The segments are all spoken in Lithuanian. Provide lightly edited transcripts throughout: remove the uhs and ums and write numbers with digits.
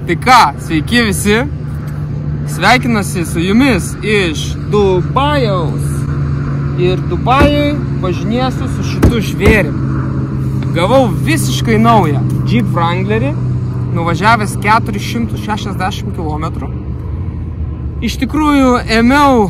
Tai ką, sveiki visi, sveikinasi su jumis iš Dubajaus ir Dubajui važinėsiu su šitu žvėrim. Gavau visiškai naują Jeep Wranglerį, nuvažiavęs 460 km. Iš tikrųjų, ėmiau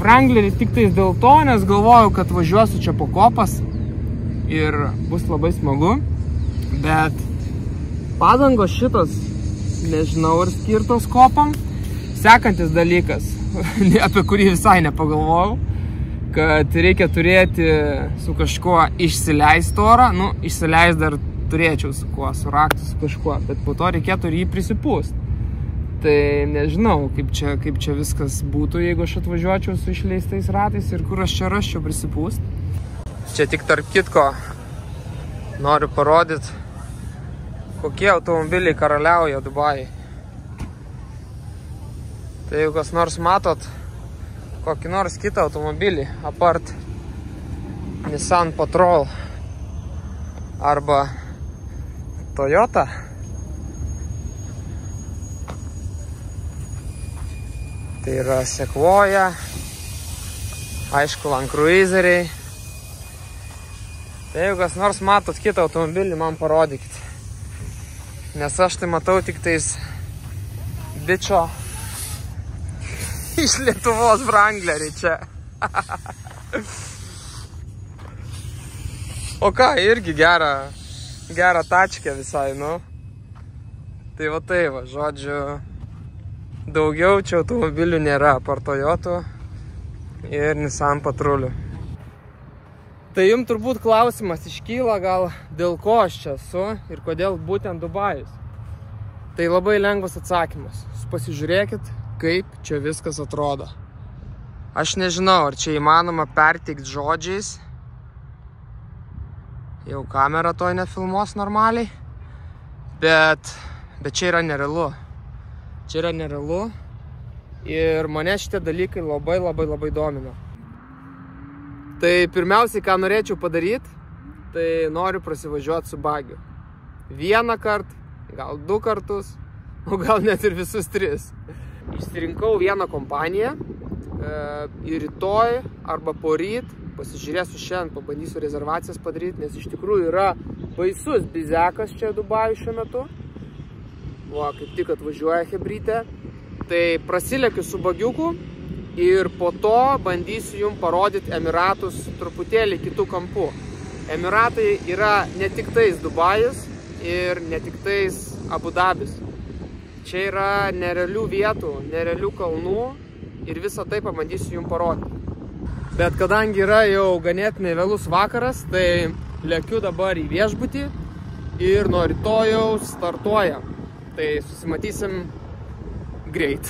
Wranglerį tik tais dėl to, nes galvojau, kad važiuosiu čia po kopas ir bus labai smagu, bet padangos šitos, nežinau, ar skirtos kopam. Sekantis dalykas, apie kurį visai nepagalvojau, kad reikia turėti su kažkuo išsileist orą, išsileist dar turėčiau su kuo, su raktu, su kažkuo, bet po to reikėtų ir jį prisipūst. Tai nežinau, kaip čia viskas būtų, jeigu aš atvažiuočiau su išleistais ratais ir kur aš čia rasčiau prisipūst. Čia tik tarp kitko noriu parodyti, kokie automobiliai karaliauja Dubajai. Tai jeigu kas nors matot kokį nors kitą automobilį, apart Nissan Patrol arba Toyota, tai yra Sequoia, aišku, Land Cruiseriai. Tai jeigu kas nors matot kitą automobilį, man parodykit. Nes aš tai matau tik tais bičio iš Lietuvos Wranglerį čia. O ką, irgi gera tačkė visai, Tai va, žodžiu, daugiau čia automobilių nėra, apart Toyotų ir Nissan Patrulių. Tai jums turbūt klausimas iškyla gal, dėl ko aš čia esu ir kodėl būtent Dubajus. Tai labai lengvas atsakymas. Pasižiūrėkit, kaip čia viskas atrodo. Aš nežinau, ar čia įmanoma perteikti žodžiais. Jau kamera to nefilmuos normaliai. Bet čia yra nerealu. Čia yra nerealu. Ir mane šitie dalykai labai domina. Tai pirmiausiai, ką norėčiau padaryti, tai noriu prasivažiuoti su bagiu. Vieną kartą, gal 2 kartus, o gal net ir visus 3. Išsirinkau vieną kompaniją ir rytoj arba poryt pasižiūrėsiu šiandien, pabandysiu rezervacijas padaryti, nes iš tikrųjų yra baisus bizekas čia Dubajui šiuo metu. Va, kaip tik atvažiuoja hebrytė. Tai prasilekiu su bagiuku ir po to bandysiu jums parodyti Emiratus truputėlį kitų kampų. Emiratai yra ne tik tais Dubajus ir ne tik tais Abu Dabis. Čia yra nerealių vietų, nerealių kalnų ir visą tai pabandysiu jums parodyti. Bet kadangi yra jau ganėtinai vėlus vakaras, tai lekiu dabar į viešbutį ir nuo rytojaus startuojam. Tai susimatysim greit.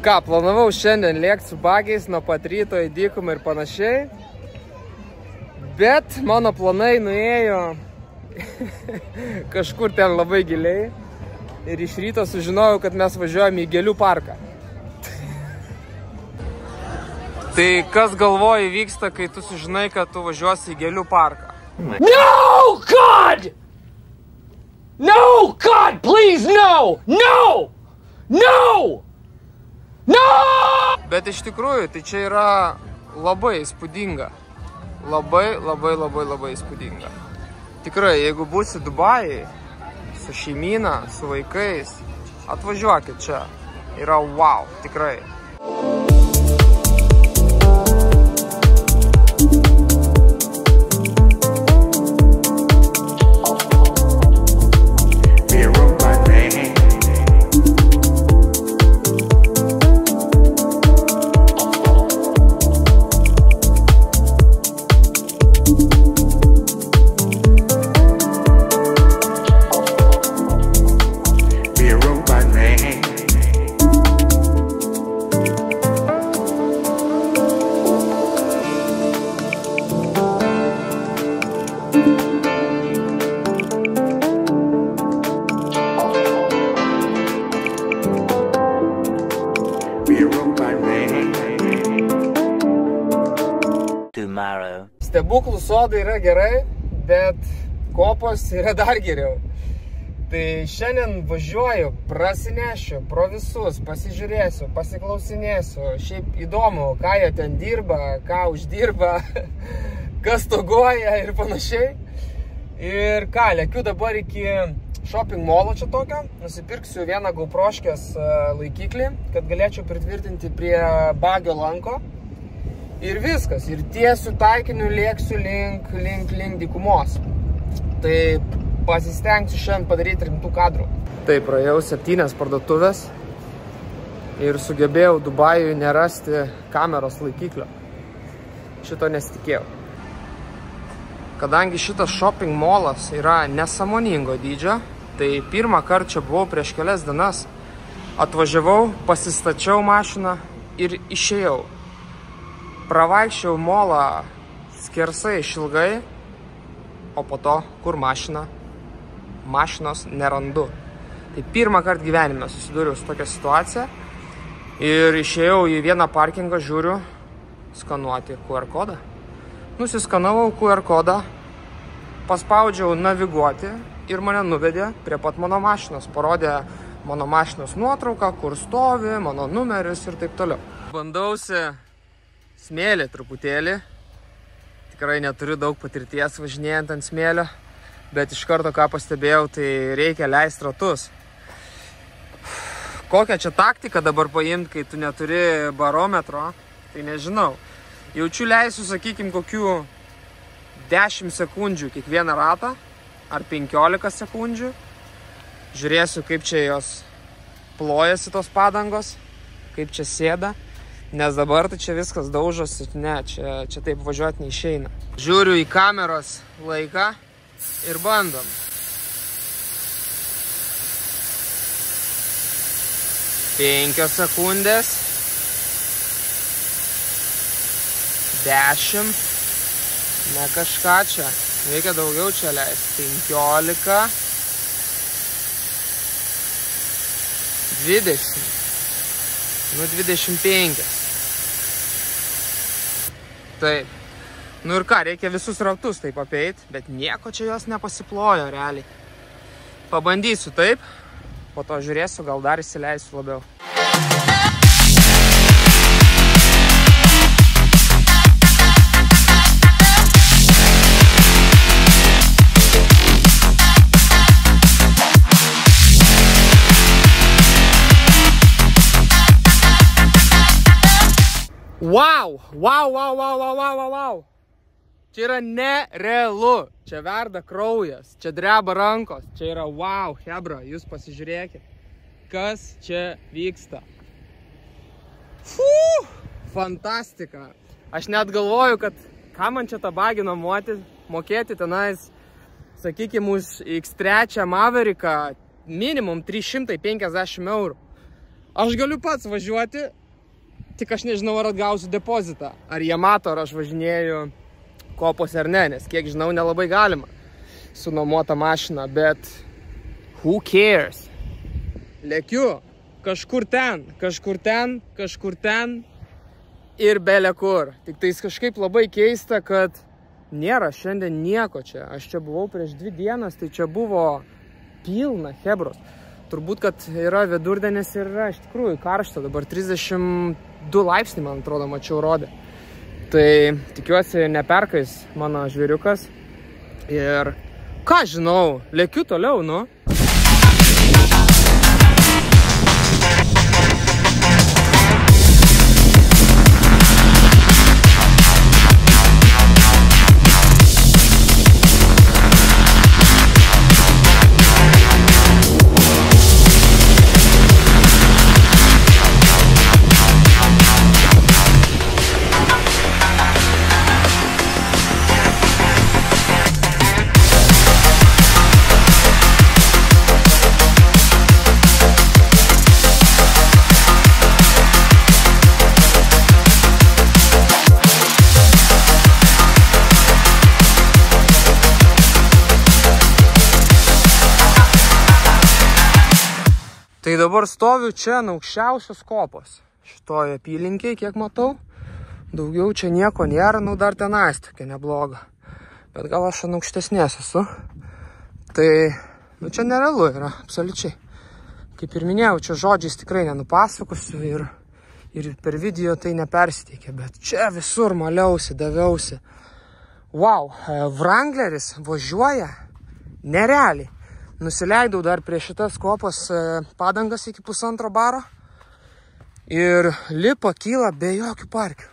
Ką, planavau šiandien lėkti su bagiais nuo pat ryto į dykumą ir panašiai. Bet mano planai nuėjo kažkur ten labai giliai. Ir iš ryto sužinojau, kad mes važiuojame į gėlių parką. Tai kas galvoji vyksta, kai tu sužinai, kad tu važiuosi į gėlių parką? No, God! No, God, please, no! No! No! No! Bet iš tikrųjų, tai čia yra labai įspūdinga. Labai įspūdinga. Tikrai, jeigu būsi Dubajai, su šeimyna, su vaikais, atvažiuokit čia. Yra wow, tikrai. Stebuklų sodai yra gerai, bet kopos yra dar geriau. Tai šiandien važiuoju, prasinešiu pro visus, pasižiūrėsiu, pasiklausinėsiu. Šiaip įdomu, ką jie ten dirba, ką uždirba, kas stoguoja ir panašiai. Ir ką, lėkiu dabar iki shopping molo čia tokio. Nusipirksiu vieną GoProškės laikiklį, kad galėčiau pritvirtinti prie bagio lanko. Ir viskas. Ir tiesiu taikiniu lėksiu link dykumos. Tai pasistengsiu šiandien padaryti rimtų kadrų. Tai praėjau 7 parduotuvės ir sugebėjau Dubajui nerasti kameros laikiklio. Šito nesitikėjau. Kadangi šitas shopping molas yra nesąmoningo dydžio, tai pirmą kartą čia buvau prieš kelias dienas. Atvažiavau, pasistačiau mašiną ir išėjau. Pravaikščiau molą skersai išilgai, o po to, kur mašina? Mašinos nerandu. Tai pirmą kartą gyvenime susidūriau su tokia situacija ir išėjau į vieną parkingą, žiūriu skanuoti QR kodą. Nusiskanavau QR kodą, paspaudžiau naviguoti ir mane nuvedė prie pat mano mašinos. Parodė mano mašinos nuotrauką, kur stovi, mano numeris ir taip toliau. Bandausi smėlį truputėlį. Tikrai neturiu daug patirties važinėjant ant smėlio. Bet iš karto, ką pastebėjau, tai reikia leisti ratus. Kokią čia taktiką dabar paimti, kai tu neturi barometro, tai nežinau. Jaučiu leisiu, sakykime, kokių 10 sekundžių kiekvieną ratą, ar 15 sekundžių. Žiūrėsiu, kaip čia jos plojasi tos padangos, kaip čia sėda. Nes dabar tai čia viskas daužosi, ne, čia taip važiuoti neišeina. Žiūriu į kameros laiką. Ir bandom. Penkios sekundės. 10. Ne kažką čia. Reikia daugiau čia leisti. 15. 20. 25. Taip. Nu ir ką, reikia visus ratus taip apeit, bet nieko čia jos nepasiplojo realiai. Pabandysiu taip, po to žiūrėsiu, gal dar įsileisiu labiau. Wow! Čia yra nerealu, čia verda kraujas, čia dreba rankos, čia yra wow, hebra, jūs pasižiūrėkit, kas čia vyksta. Fantastika. Aš net galvoju, kad ką man čia tą bagį nuomoti, mokėti tenais, sakykime, už X3 Mavericką minimum 350 eurų. Aš galiu pats važiuoti, tik aš nežinau, ar atgausiu depozitą, ar jie mato, ar aš važinėju kopos ar ne, nes kiek žinau, nelabai galima sunuomota mašina, bet who cares? Lėkiu kažkur ten ir belekur. Tik tais kažkaip labai keista, kad nėra šiandien nieko čia. Aš čia buvau prieš 2 dienas, tai čia buvo pilna hebros. Turbūt, kad yra vidurdienis ir yra iš tikrųjų karšta. Dabar 32 laipsniai, man atrodo, mačiau rodė. Tai tikiuosi neperkais mano žvėriukas. Ir ką žinau, lėkiu toliau, nu. Tai dabar stoviu čia ant aukščiausios kopos. Šitoje apylinkėje, kiek matau. Daugiau čia nieko nėra, nu dar tenais tokia nebloga. Bet gal aš ant aukštesnės esu. Tai Nu, čia nerealu yra, absoliučiai. Kaip ir minėjau, čia žodžiais tikrai nenupasakosiu ir per video tai nepersiteikė, bet čia visur maliausi, daviausi. Wow, Wrangleris važiuoja nerealiai. Nusileidau dar prie šitas kopos padangas iki 1,5 baro ir lipa, kyla be jokių parkių.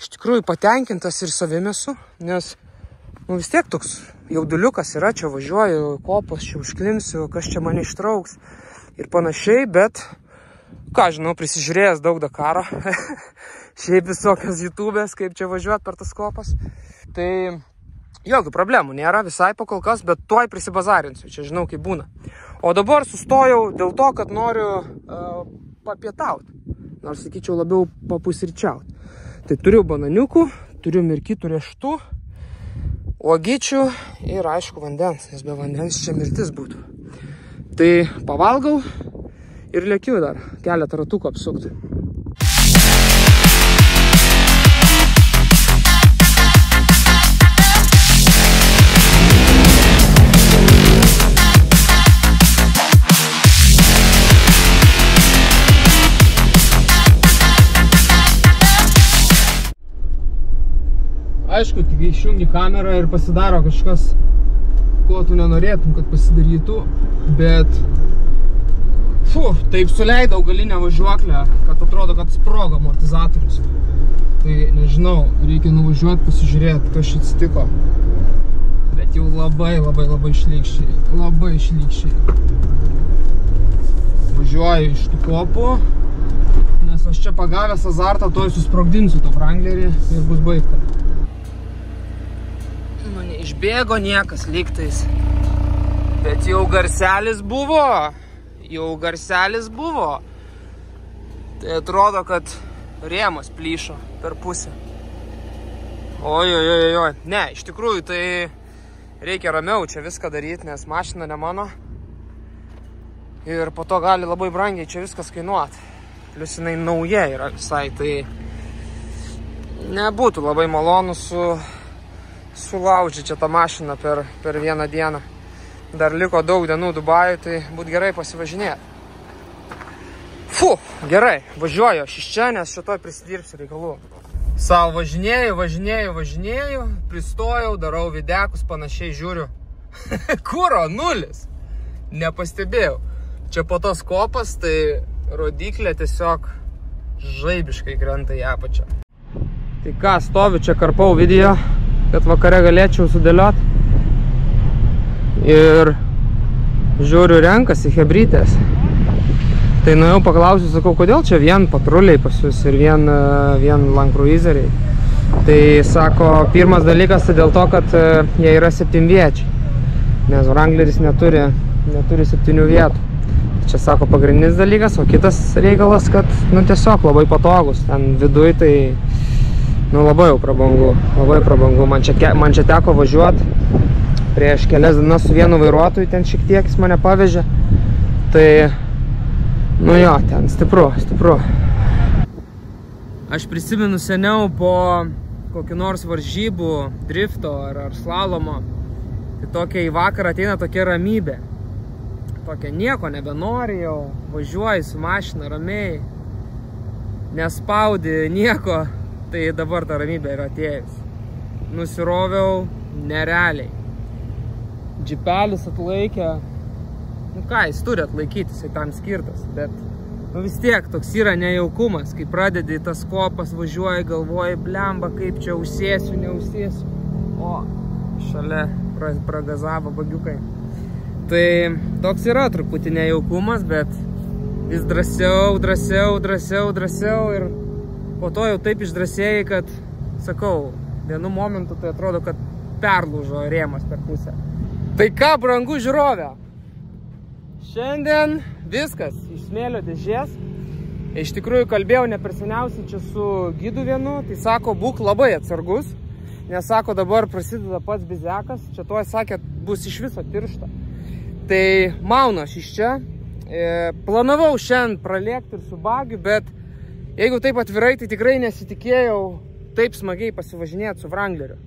Iš tikrųjų patenkintas ir savimi esu, nes vis tiek toks jauduliukas yra, čia važiuoju, kopos, čia užklimsiu, kas čia mane ištrauks ir panašiai, bet, ką žinau, prisižiūrėjęs daug Dakaro, šiaip visokios YouTube'ės, kaip čia važiuoti per tas kopas, tai jokių problemų nėra visai pakol kas, bet tuoj prisibazarinsiu, čia žinau kaip būna. O dabar sustojau dėl to, kad noriu papietauti, nors sakyčiau labiau papusryčiauti. Tai turiu bananiukų, turiu mirkytų riešutų, uogyčių ir aišku vandens, nes be vandens čia mirtis būtų. Tai pavalgau ir lėkiu dar keletą ratukų apsukti. Aišku, tik išjungi kamerą ir pasidaro kažkas, ko tu nenorėtum, kad pasidarytų, bet taip suleidau galinę važiuoklę, kad atrodo, kad sprogo amortizatorius. Tai nežinau, reikia nuvažiuoti, pasižiūrėti, kas čia atsitiko. Bet jau labai šlykščiai. Važiuoju iš tų kopų, nes aš čia pagavęs azartą, tuoj susprogdinsiu tą Wranglerį ir bus baigta. Išbėgo niekas lygtais, bet jau garselis buvo. Tai atrodo, kad rėmas plyšo per pusę. Oi. Ne, iš tikrųjų tai reikia ramiau čia viską daryti, nes mašina ne mano. Ir po to gali labai brangiai čia viskas kainuoti. Plius jinai nauja yra visai, tai nebūtų labai malonu sulaužyti čia tą mašiną per vieną dieną. Dar liko daug dienų Dubajui, tai būtų gerai pasivažinėti. Gerai, važiuoju aš iš čia, nes šitoj prisidirbsiu reikalų. Sau važinėju, pristojau, darau videkus, panašiai žiūriu. Kuro, 0. Nepastebėjau. Čia po tos kopas, tai rodiklė tiesiog žaibiškai krenta į apačią. Tai ką, stoviu čia, karpau video, kad vakare galėčiau sudėlioti. Ir žiūriu, renkasi hebrytės. Tai nuėjau paklausiu, sakau, kodėl čia vien patruliai pas jūs ir vien Land Cruiseriai. Tai sako, pirmas dalykas tai dėl to, kad jie yra 7-viečiai. Nes Wrangleris neturi 7 vietų. Čia sako pagrindinis dalykas, o kitas reikalas, kad tiesiog labai patogus. Ten viduj tai labai jau prabangu. Man čia teko važiuoti prieš kelias dienas su vienu vairuotoju, ten šiek tiek jis mane pavežė. Tai, jo, ten stipru. Aš prisimenu seniau po kokį nors varžybų, drifto ar slalomo. Tai tokia į vakarą ateina tokia ramybė. Tokia nieko nebenori jau, važiuoji su mašina ramiai, nespaudi nieko. Tai dabar ta ramybė yra atėjus. Nusiroviau nerealiai. Džipelis atlaikė. Ką, jis turi atlaikyti, jisai tam skirtas. Bet vis tiek toks yra nejaukumas, kai pradedi tas kopas, važiuoji, galvoji, blemba, kaip čia užsėsiu, neužsėsiu. O, šalia pragazavo bagiukai. Tai toks yra truputį nejaukumas, bet vis drąsiau ir po to jau taip išdrąsėjai, kad, sakau, vienu momentu tai atrodo, kad perlūžo rėmas per pusę. Tai ką, brangu žiūrovė? Šiandien viskas iš smėlio dėžės. Iš tikrųjų kalbėjau ne per seniausiai čia su gidu vienu, tai sako, būk labai atsargus, nes sako, dabar prasideda pats bizekas, čia tuoj sakė, bus iš viso tiršta. Tai maunu aš iš čia, planavau šiandien pralėkti ir su bagiu, bet jeigu taip atvirai, tai tikrai nesitikėjau taip smagiai pasivažinėti su Wrangleriu.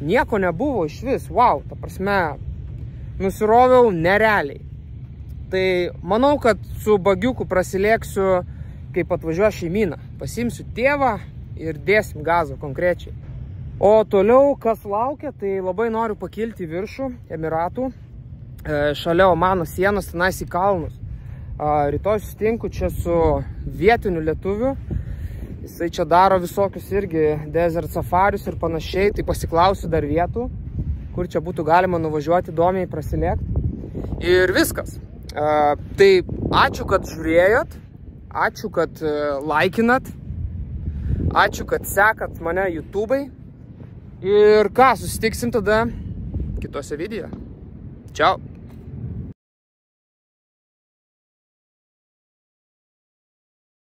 Nieko nebuvo iš vis, wow, ta prasme, nusiroviau nerealiai. Tai manau, kad su bagiuku prasilėksiu, kaip atvažiuoja šeimyna. Pasiimsiu tėvą ir dėsim gazą konkrečiai. O toliau, kas laukia, tai labai noriu pakilti į viršų Emiratų, šalia Omano sienos, tenais į kalnus. Rytoj susitinku čia su vietiniu lietuviu. Jisai čia daro visokius irgi desert safarius ir panašiai, tai pasiklausiu dar vietų, kur čia būtų galima nuvažiuoti, įdomiai prasilėkti. Ir viskas. Tai ačiū, kad žiūrėjot, ačiū, kad laikinat, ačiū, kad sekat mane YouTube'ai. Ir ką, susitiksim tada kitose video. Čiau.